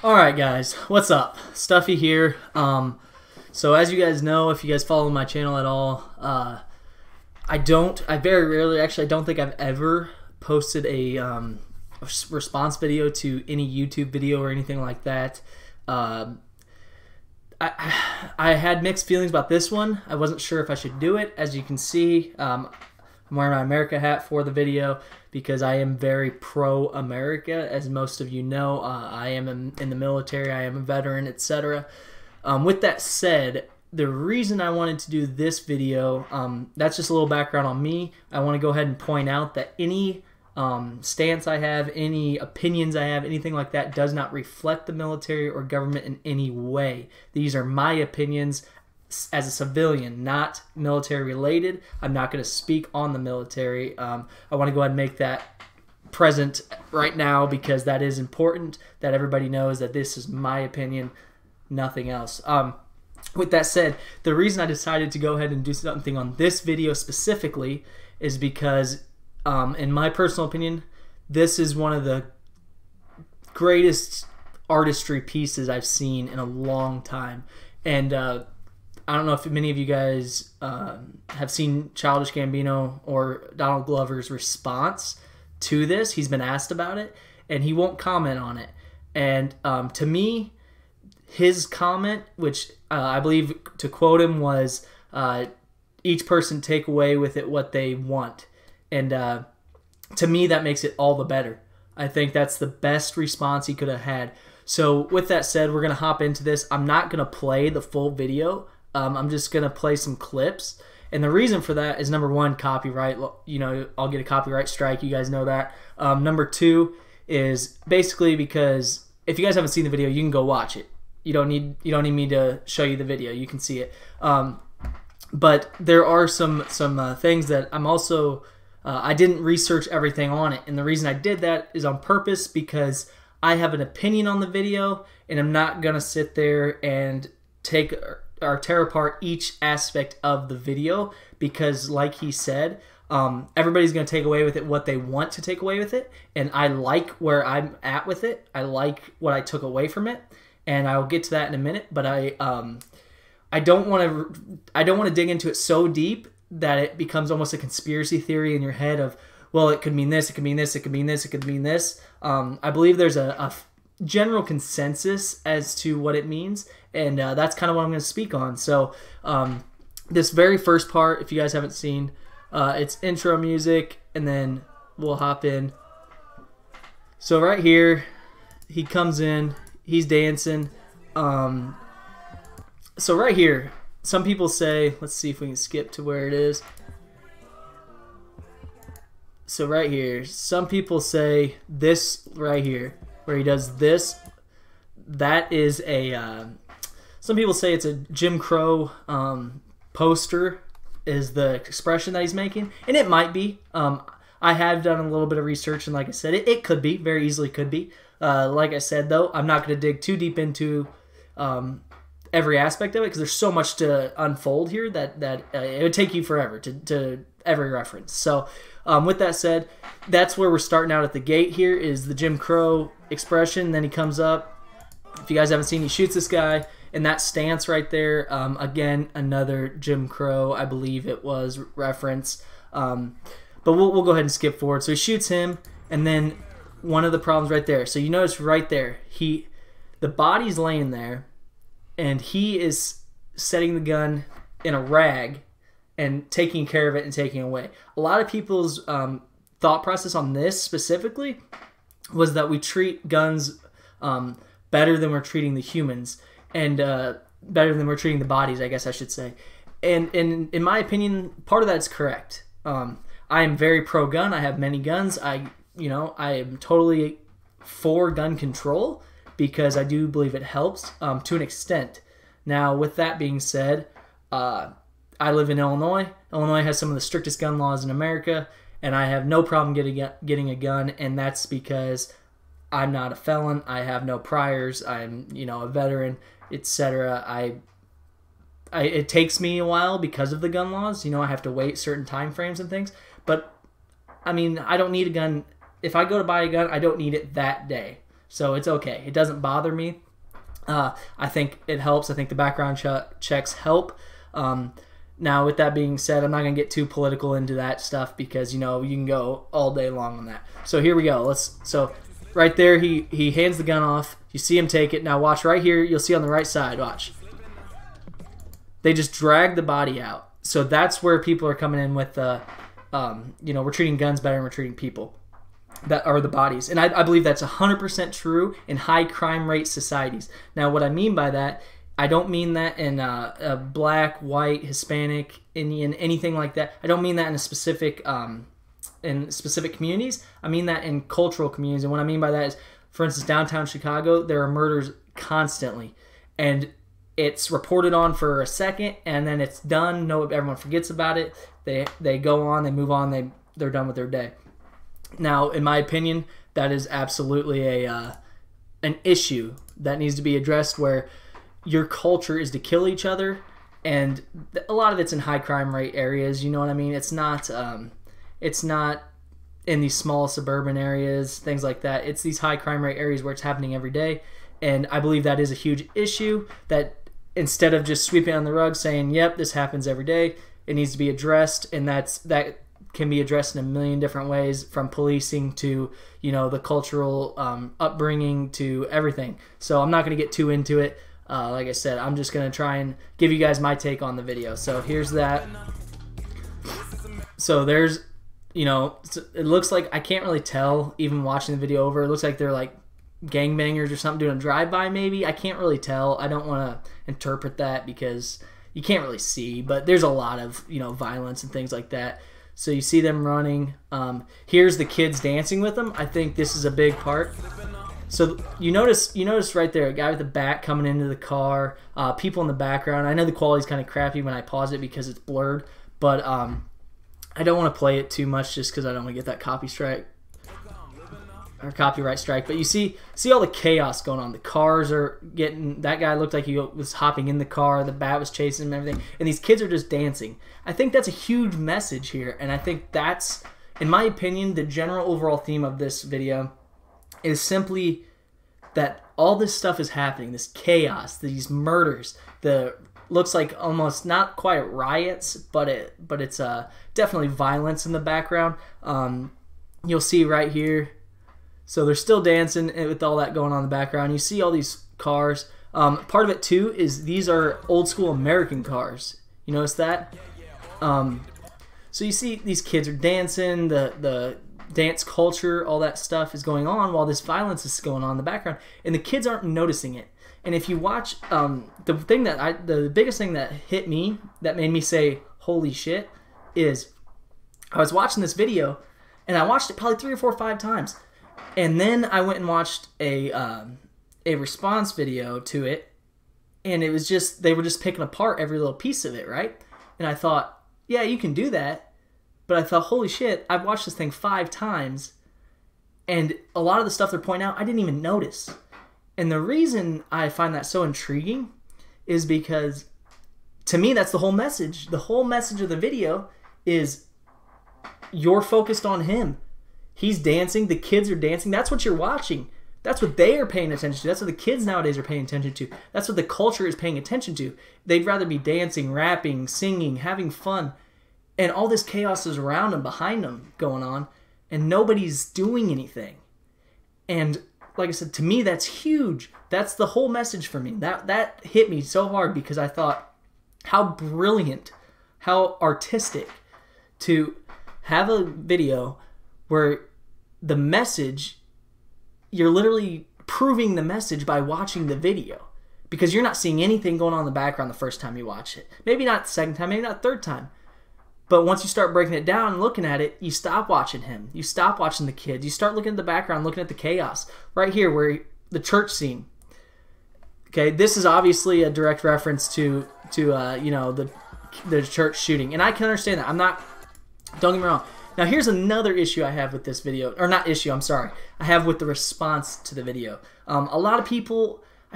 Alright guys, what's up? Stuffy here. So as you guys know, if you guys follow my channel at all, I very rarely, actually I don't think I've ever posted a response video to any YouTube video or anything like that. I had mixed feelings about this one. I wasn't sure if I should do it. As you can see, I'm wearing my America hat for the video because I am very pro-America. As most of you know, I am in the military, I am a veteran, etc. With that said, the reason I wanted to do this video, that's just a little background on me. I want to go ahead and point out that any stance I have, any opinions I have, anything like that does not reflect the military or government in any way. These are my opinions as a civilian, not military related. I'm not going to speak on the military. I want to go ahead and make that present right now because that is important, that everybody knows that this is my opinion, nothing else. With that said, the reason I decided to go ahead and do something on this video specifically is because, in my personal opinion, this is one of the greatest artistry pieces I've seen in a long time. And I don't know if many of you guys have seen Childish Gambino or Donald Glover's response to this. He's been asked about it, and he won't comment on it. And to me, his comment, which I believe to quote him was, each person take away with it what they want. And to me, that makes it all the better. I think that's the best response he could have had. So with that said, we're going to hop into this. I'm not going to play the full video. I'm just going to play some clips. And the reason for that is, number one, copyright. You know, I'll get a copyright strike. You guys know that. Number two is basically because if you guys haven't seen the video, you can go watch it. You don't need me to show you the video. You can see it. But there are some things that I'm also I didn't research everything on it, and the reason I did that is on purpose because I have an opinion on the video, and I'm not gonna sit there and take or tear apart each aspect of the video because, like he said, everybody's gonna take away with it what they want to take away with it, and I like where I'm at with it. I like what I took away from it, and I'll get to that in a minute. But I don't want to dig into it so deep that it becomes almost a conspiracy theory in your head of, well, it could mean this, it could mean this, it could mean this, it could mean this. I believe there's a general consensus as to what it means, and that's kind of what I'm going to speak on. So this very first part, if you guys haven't seen, it's intro music, and then we'll hop in. So right here, he comes in, he's dancing. So right here, some people say, let's see if we can skip to where it is. So right here, some people say this right here, where he does this, that is a, some people say it's a Jim Crow poster, is the expression that he's making, and it might be. I have done a little bit of research, and like I said, it could be, very easily could be. Like I said, though, I'm not going to dig too deep into every aspect of it because there's so much to unfold here that it would take you forever to every reference. So with that said, that's where we're starting out at the gate. Here is the Jim Crow expression. Then he comes up. If you guys haven't seen, he shoots this guy in that stance right there. Again, another Jim Crow, I believe it was, reference. But we'll go ahead and skip forward. So he shoots him, and then one of the problems right there. So you notice right there, the body's laying there, and he is setting the gun in a rag and taking care of it and taking it away. A lot of people's thought process on this specifically was that we treat guns better than we're treating the humans, and better than we're treating the bodies, I guess I should say. And in my opinion, part of that's correct. I am very pro-gun. I have many guns. I am totally for gun control because I do believe it helps to an extent. Now, with that being said, I live in Illinois. Illinois has some of the strictest gun laws in America, and I have no problem getting a gun, and that's because I'm not a felon. I have no priors. I'm, a veteran, etc. It takes me a while because of the gun laws. I have to wait certain time frames and things, but I mean, I don't need a gun. If I go to buy a gun, I don't need it that day. So it's okay. It doesn't bother me. I think it helps. I think the background checks help. Now, with that being said, I'm not going to get too political into that stuff because, you know, you can go all day long on that. So here we go. So right there, he hands the gun off. You see him take it. Now watch right here. You'll see on the right side. Watch. They just drag the body out. So that's where people are coming in with, you know, we're treating guns better than we're treating people. That are the bodies. And I believe that's 100% true in high crime rate societies. Now, what I mean by that, I don't mean that in a black, white, Hispanic, Indian, anything like that. I don't mean that in a specific communities. I mean that in cultural communities. And what I mean by that is, for instance, downtown Chicago, there are murders constantly. And it's reported on for a second, and then it's done. No, everyone forgets about it. They go on, they move on, they're done with their day. Now, in my opinion, that is absolutely an issue that needs to be addressed, where your culture is to kill each other, and a lot of it's in high crime rate areas. You know what I mean? It's not in these small suburban areas, things like that. It's these high crime rate areas where it's happening every day, and I believe that is a huge issue. That instead of just sweeping on the rug, saying, "Yep, this happens every day," it needs to be addressed, and that can be addressed in a million different ways, from policing to, you know, the cultural upbringing to everything. So I'm not going to get too into it. Like I said, I'm just going to try and give you guys my take on the video. So here's that. So there's, you know, it looks like, I can't really tell even watching the video over. It looks like they're like gangbangers or something doing a drive-by maybe. I can't really tell. I don't want to interpret that because you can't really see. But there's a lot of, you know, violence and things like that. So you see them running. Here's the kids dancing with them. I think this is a big part. So you notice right there, a guy with a bat coming into the car, people in the background. I know the quality's kind of crappy when I pause it because it's blurred, but I don't want to play it too much just because I don't want to get that copyright strike. But you see all the chaos going on. The cars are getting, that guy looked like he was hopping in the car, the bat was chasing him and everything, and these kids are just dancing. I think that's a huge message here, and I think that's, in my opinion, the general overall theme of this video is simply that all this stuff is happening, this chaos, these murders, looks like almost not quite riots, but it's definitely violence in the background. You'll see right here. So they're still dancing with all that going on in the background. You see all these cars. Part of it too is these are old school American cars. You notice that? So you see these kids are dancing, the dance culture, all that stuff is going on while this violence is going on in the background, and the kids aren't noticing it. And if you watch, the biggest thing that hit me, that made me say, holy shit, is I was watching this video, and I watched it probably 3 or 4 or 5 times. And then I went and watched a response video to it, and it was just, they were just picking apart every little piece of it, right? And I thought, yeah, you can do that. But I thought, holy shit, I've watched this thing 5 times, and a lot of the stuff they're pointing out, I didn't even notice. And the reason I find that so intriguing is because, to me, that's the whole message. The whole message of the video is you're focused on him. He's dancing. The kids are dancing. That's what you're watching. That's what they are paying attention to. That's what the kids nowadays are paying attention to. That's what the culture is paying attention to. They'd rather be dancing, rapping, singing, having fun. And all this chaos is around them, behind them, going on. And nobody's doing anything. And like I said, to me, that's huge. That's the whole message for me. That hit me so hard because I thought, how brilliant, how artistic to have a video where the message, you're literally proving the message by watching the video, because you're not seeing anything going on in the background the first time you watch it. Maybe not the second time, maybe not the third time. But once you start breaking it down and looking at it, you stop watching him. You stop watching the kids. You start looking at the background, looking at the chaos. Right here, where the church scene. Okay, this is obviously a direct reference to you know, the church shooting, and I can understand that. Don't get me wrong. Now here's another issue I have with this video, or not issue, I'm sorry. I have with the response to the video. I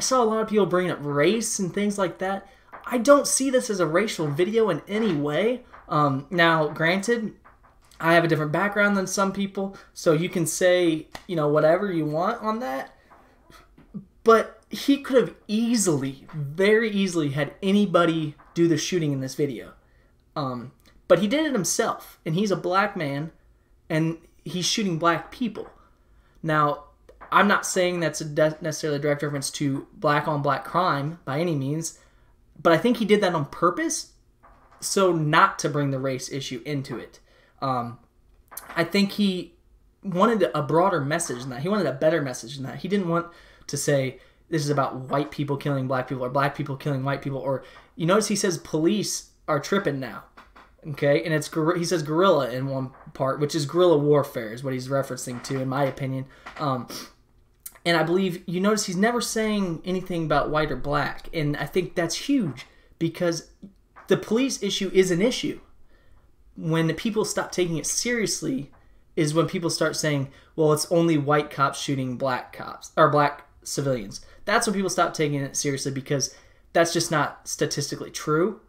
saw a lot of people bringing up race and things like that. I don't see this as a racial video in any way. Now, granted, I have a different background than some people, so you can say, you know, whatever you want on that. But he could have easily, very easily, had anybody do the shooting in this video. But he did it himself, and he's a black man, and he's shooting black people. Now, I'm not saying that's necessarily a direct reference to black on black crime by any means, but I think he did that on purpose, so not to bring the race issue into it. I think he wanted a broader message than that. He wanted a better message than that. He didn't want to say this is about white people killing black people or black people killing white people. Or you notice he says police are tripping now. Okay, and he says guerrilla in one part, which is guerrilla warfare is what he's referencing to, in my opinion. And I believe you notice he's never saying anything about white or black, and I think that's huge because the police issue is an issue. When people stop taking it seriously is when people start saying, well, it's only white cops shooting black cops or black civilians. That's when people stop taking it seriously because that's just not statistically true.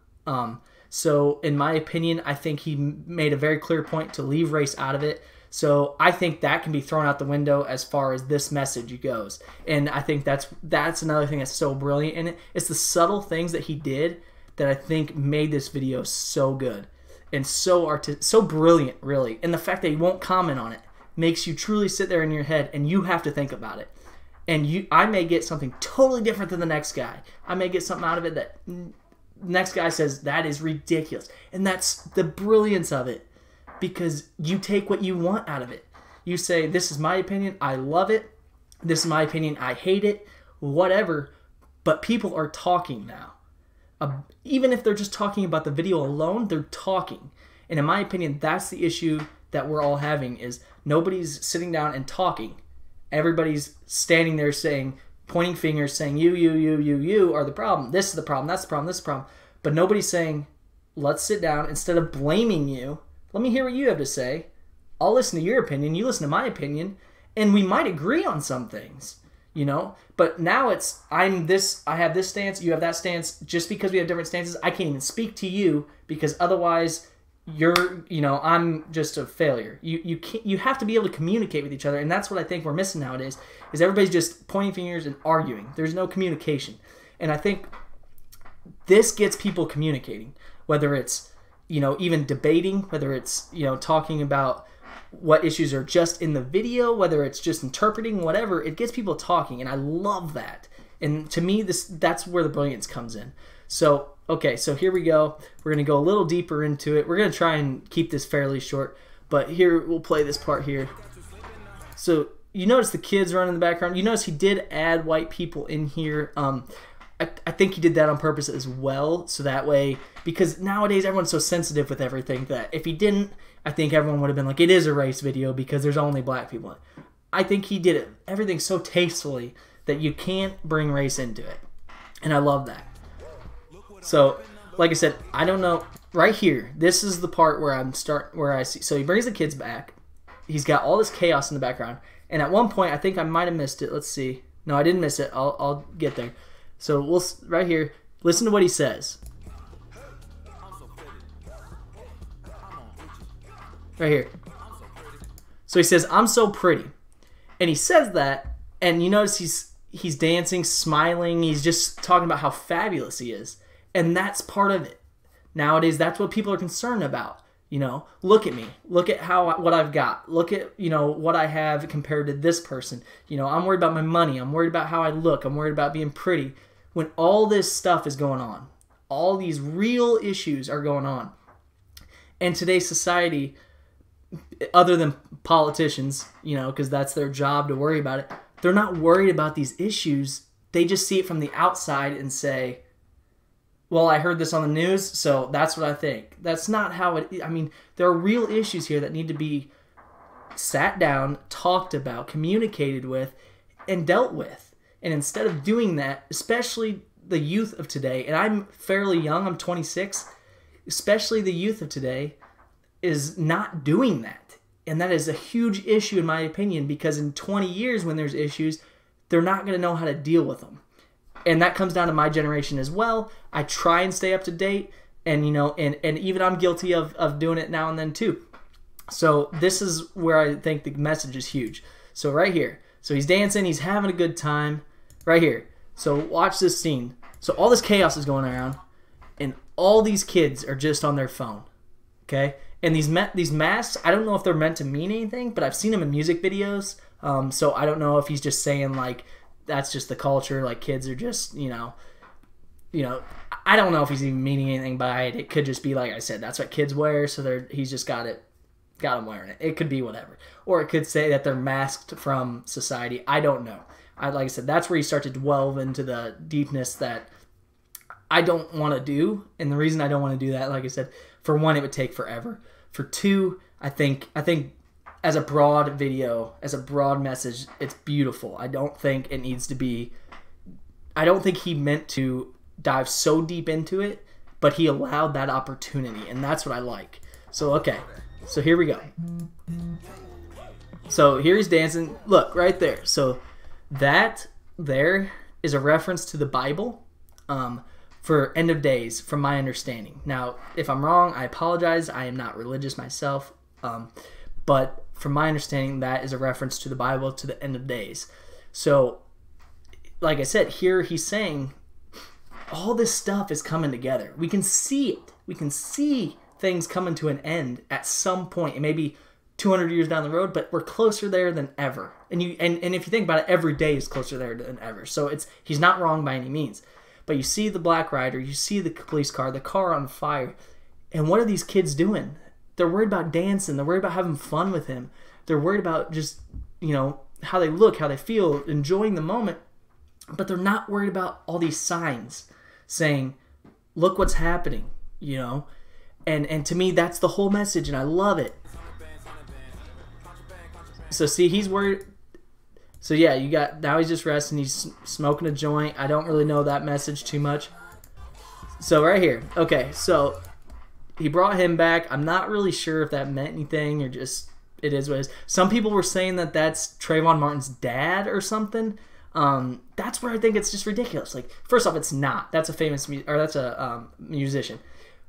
So in my opinion, I think he made a very clear point to leave race out of it. So I think that can be thrown out the window as far as this message goes. And I think that's another thing that's so brilliant in it. It's the subtle things that he did that I think made this video so good and so brilliant, really. And the fact that he won't comment on it makes you truly sit there in your head and you have to think about it. And I may get something totally different than the next guy. I may get something out of it that the next guy says, that is ridiculous. And that's the brilliance of it. Because you take what you want out of it. You say, this is my opinion, I love it. This is my opinion, I hate it. Whatever. But people are talking now. Even if they're just talking about the video alone, they're talking. And in my opinion, that's the issue that we're all having is nobody's sitting down and talking. Everybody's standing there saying, pointing fingers, saying, you are the problem. This is the problem, that's the problem, this is the problem. But nobody's saying, let's sit down. Instead of blaming you, let me hear what you have to say. I'll listen to your opinion. You listen to my opinion. And we might agree on some things, you know? But now it's, I have this stance, you have that stance. Just because we have different stances, I can't even speak to you because otherwise I'm just a failure. You have to be able to communicate with each other. And that's what I think we're missing nowadays is everybody's just pointing fingers and arguing. There's no communication. And I think this gets people communicating, whether it's even debating, whether it's, talking about what issues are just in the video, whether it's just interpreting, whatever, it gets people talking, and I love that. And to me, that's where the brilliance comes in. So, okay, so here we go. We're going to go a little deeper into it. We're going to try and keep this fairly short, but here, we'll play this part here. So, you notice the kids running in the background. You notice he did add white people in here. I think he did that on purpose as well, so that way, because nowadays everyone's so sensitive with everything that if he didn't, I think everyone would have been like, it is a race video because there's only black people in it. I think he did everything so tastefully that you can't bring race into it, and I love that. So, like I said, I don't know, right here, this is the part where I see, so he brings the kids back, he's got all this chaos in the background, and at one point, I think I might have missed it, let's see, no, I didn't miss it, I'll get there. So right here, listen to what he says. Right here. So he says, I'm so pretty. And he says that, and you notice he's dancing, smiling, he's just talking about how fabulous he is. And that's part of it. Nowadays, that's what people are concerned about. Look at me. Look at what I've got. Look at, what I have compared to this person. I'm worried about my money. I'm worried about how I look. I'm worried about being pretty. When all this stuff is going on, all these real issues are going on. And today's society, other than politicians, because that's their job to worry about it, they're not worried about these issues. They just see it from the outside and say, well, I heard this on the news, so that's what I think. That's not how it, there are real issues here that need to be sat down, talked about, communicated with, and dealt with. And instead of doing that, especially the youth of today, and I'm fairly young, I'm 26, especially the youth of today is not doing that. And that is a huge issue in my opinion because in 20 years when there's issues, they're not going to know how to deal with them. And that comes down to my generation as well. I try and stay up to date and and even I'm guilty of doing it now and then too. So this is where I think the message is huge. So right here. So he's dancing, he's having a good time. right here. So watch this scene. So all this chaos is going around, and all these kids are just on their phone. Okay, and these masks, I don't know if they're meant to mean anything, but I've seen them in music videos. So I don't know if he's just saying like that's just the culture, like kids are just I don't know if he's even meaning anything by it. It could just be like I said, that's what kids wear, so he's just got them wearing it. It could be whatever, or it could say that they're masked from society. I don't know. Like I said, that's where you start to delve into the deepness that I don't want to do, and the reason I don't want to do that, like I said, for one, it would take forever. For two, I think as a broad video, as a broad message, it's beautiful. I don't think it needs to be. I don't think he meant to dive so deep into it, but he allowed that opportunity, and that's what I like. So okay, so here we go. So here he's dancing. Look right there. So that there is a reference to the Bible. For end of days, from my understanding. Now, if I'm wrong, I apologize. I am not religious myself. But from my understanding, that is a reference to the Bible, to the end of days. So, like I said, here he's saying all this stuff is coming together. We can see it. We can see things coming to an end at some point. It may be 200 years down the road, but we're closer there than ever. And if you think about it, every day is closer there than ever. So he's not wrong by any means. But you see the Black Rider, you see the police car, the car on fire. And what are these kids doing? They're worried about dancing. They're worried about having fun with him. They're worried about just, how they look, how they feel, enjoying the moment. But they're not worried about all these signs saying, look what's happening, And to me, that's the whole message, and I love it. So see, he's worried. So yeah, now he's just resting. He's smoking a joint. I don't really know that message too much. So right here, okay. So he brought him back. I'm not really sure if that meant anything or just it is what it is. Some people were saying that that's Trayvon Martin's dad or something. That's where I think it's just ridiculous. Like, first off, it's not. That's a famous that's a musician,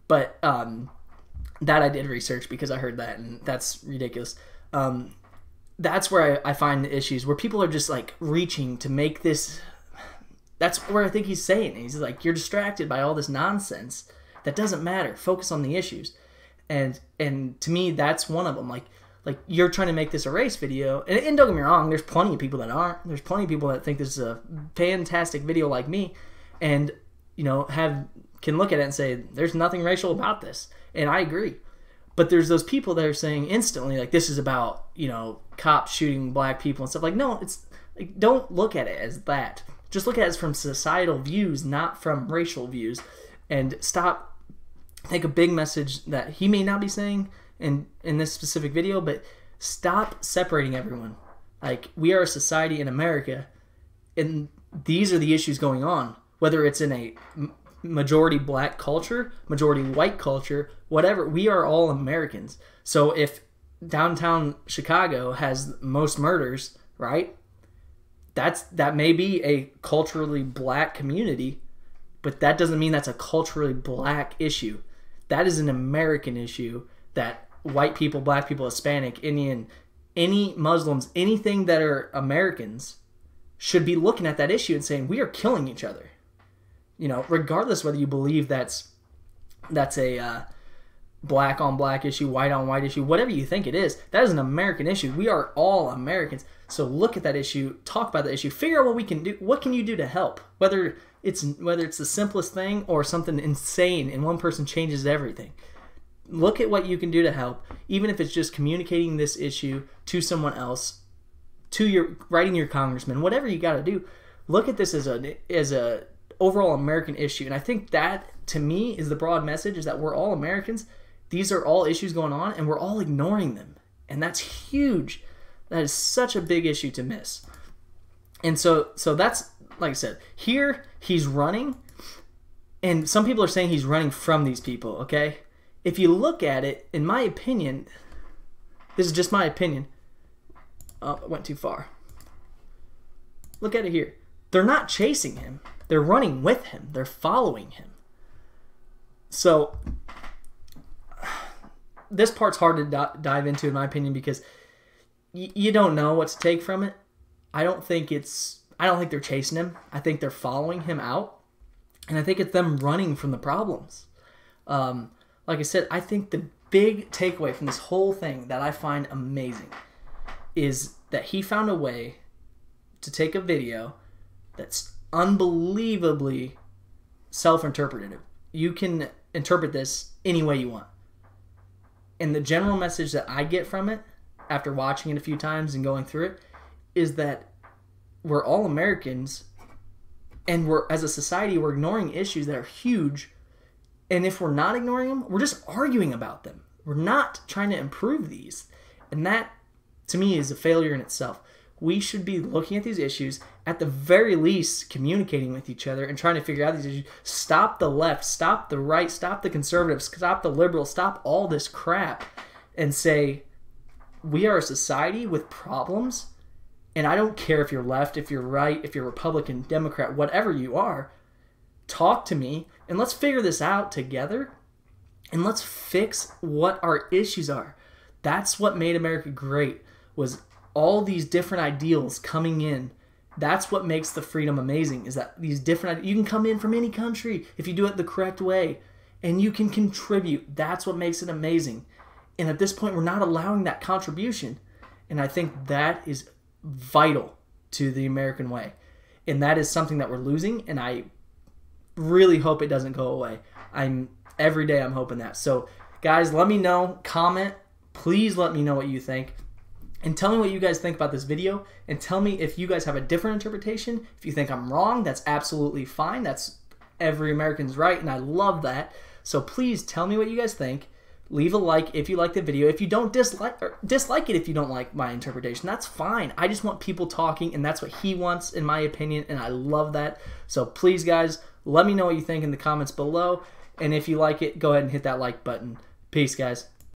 but that I did research because I heard that, and that's ridiculous. That's where I find the issues, where people are just like reaching to make this. That's where I think he's saying. He's like, you're distracted by all this nonsense that doesn't matter. Focus on the issues, and to me, that's one of them. Like you're trying to make this a race video, and don't get me wrong. There's plenty of people that aren't. There's plenty of people that think this is a fantastic video like me, and can look at it and say there's nothing racial about this, and I agree. But there's those people that are saying instantly, like, this is about, cops shooting black people and stuff. Like, no, it's like, don't look at it as that. Just look at it as from societal views, not from racial views. And stop, take a big message that he may not be saying in this specific video, but stop separating everyone. Like, we are a society in America, and these are the issues going on. Whether it's in a majority black culture, majority white culture, whatever, we are all Americans. So if downtown Chicago has most murders, right, that may be a culturally black community, but that doesn't mean that's a culturally black issue. That is an American issue that white people, black people, Hispanic, Indian, any Muslims, anything that are Americans should be looking at that issue and saying, we are killing each other. Regardless whether you believe that's a black on black issue, white on white issue, whatever you think it is, that is an American issue. We are all Americans. So look at that issue, talk about the issue, figure out what we can do. What can you do to help? Whether it's the simplest thing or something insane and one person changes everything. Look at what you can do to help, even if it's just communicating this issue to someone else, writing your congressman, whatever you got to do. Look at this as a overall American issue, and I think that to me is the broad message: is that we're all Americans. These are all issues going on, and we're all ignoring them, and that's huge. That is such a big issue to miss. And so that's, like I said, here he's running, and some people are saying he's running from these people. Okay, if you look at it, in my opinion, this is just my opinion. Oh, it went too far. Look at it here. They're not chasing him. They're running with him. They're following him. So this part's hard to dive into, in my opinion, because you don't know what to take from it. I don't think it's I don't think they're chasing him. I think they're following him out, and I think it's them running from the problems. Like I said, I think the big takeaway from this whole thing that I find amazing is that he found a way to take a video that's unbelievably self-interpretative. You can interpret this any way you want. And the general message that I get from it, after watching it a few times and going through it, is that we're all Americans, and we're, as a society, we're ignoring issues that are huge. And if we're not ignoring them, we're just arguing about them. We're not trying to improve these. And that, to me, is a failure in itself. We should be looking at these issues, at the very least communicating with each other and trying to figure out these issues. Stop the left, stop the right, stop the conservatives, stop the liberals, stop all this crap, and say, we are a society with problems, and I don't care if you're left, if you're right, if you're Republican, Democrat, whatever you are, talk to me, and let's figure this out together, and let's fix what our issues are. That's what made America great, was all these different ideals coming in. That's what makes the freedom amazing, is that these different, you can come in from any country if you do it the correct way, and you can contribute. That's what makes it amazing. And at this point, we're not allowing that contribution. And I think that is vital to the American way. And that is something that we're losing, and I really hope it doesn't go away. Every day I'm hoping that. So guys, let me know, comment, please let me know what you think. And tell me what you guys think about this video, and tell me if you guys have a different interpretation. If you think I'm wrong, that's absolutely fine. That's every American's right, and I love that. So please tell me what you guys think. Leave a like if you like the video. If you don't dislike it if you don't like my interpretation, that's fine. I just want people talking, and that's what he wants, in my opinion, and I love that. So please, guys, let me know what you think in the comments below. And if you like it, go ahead and hit that like button. Peace, guys.